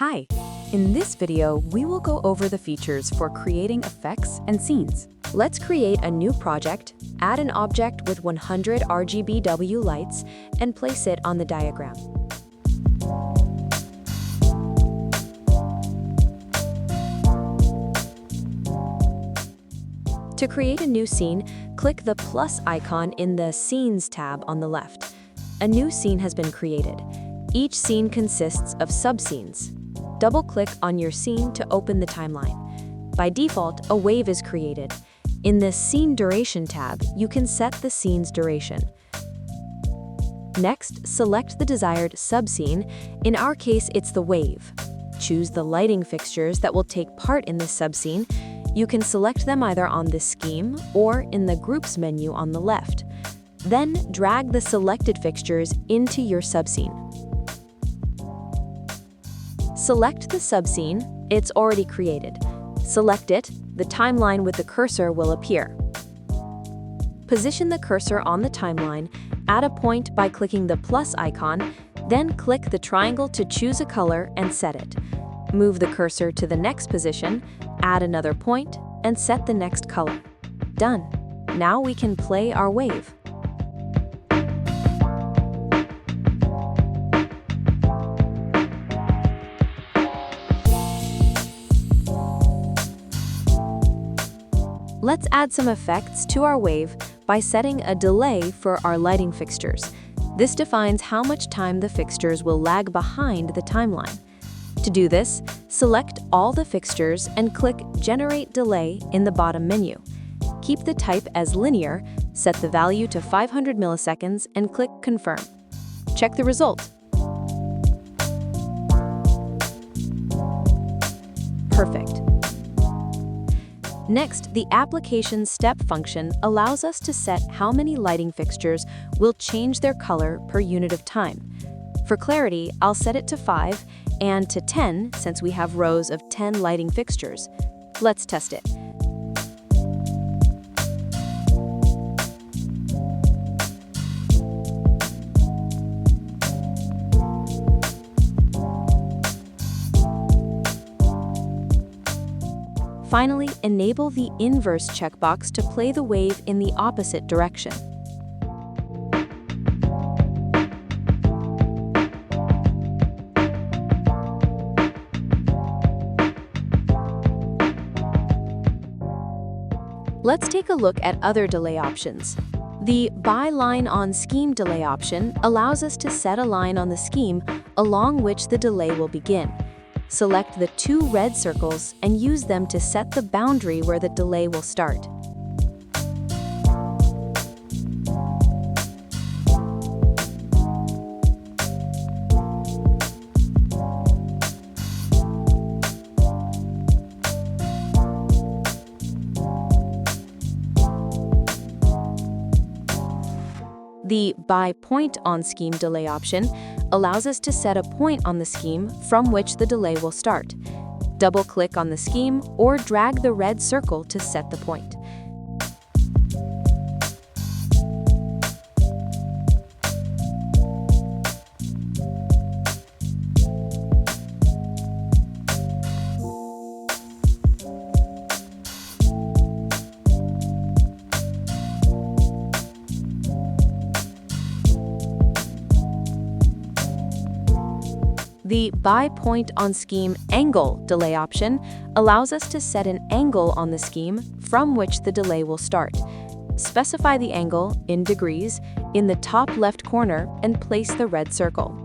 Hi! In this video, we will go over the features for creating effects and scenes. Let's create a new project, add an object with 100 RGBW lights, and place it on the diagram. To create a new scene, click the plus icon in the Scenes tab on the left. A new scene has been created. Each scene consists of subscenes. Double-click on your scene to open the timeline. By default, a wave is created. In the Scene Duration tab, you can set the scene's duration. Next, select the desired subscene. In our case, it's the wave. Choose the lighting fixtures that will take part in this subscene. You can select them either on the scheme or in the Groups menu on the left. Then, drag the selected fixtures into your subscene. Select the subscene, it's already created. Select it, the timeline with the cursor will appear. Position the cursor on the timeline, add a point by clicking the plus icon, then click the triangle to choose a color and set it. Move the cursor to the next position, add another point, and set the next color. Done. Now we can play our wave. Let's add some effects to our wave by setting a delay for our lighting fixtures. This defines how much time the fixtures will lag behind the timeline. To do this, select all the fixtures and click Generate Delay in the bottom menu. Keep the type as linear, set the value to 500 milliseconds, and click Confirm. Check the result. Perfect. Next, the application step function allows us to set how many lighting fixtures will change their color per unit of time. For clarity, I'll set it to 5 and to 10 since we have rows of 10 lighting fixtures. Let's test it. Finally, enable the inverse checkbox to play the wave in the opposite direction. Let's take a look at other delay options. The By Line on Scheme delay option allows us to set a line on the scheme along which the delay will begin. Select the two red circles and use them to set the boundary where the delay will start. The By Point on Scheme delay option allows us to set a point on the scheme from which the delay will start. Double-click on the scheme or drag the red circle to set the point. The By Point on Scheme Angle delay option allows us to set an angle on the scheme from which the delay will start. Specify the angle in degrees in the top left corner and place the red circle.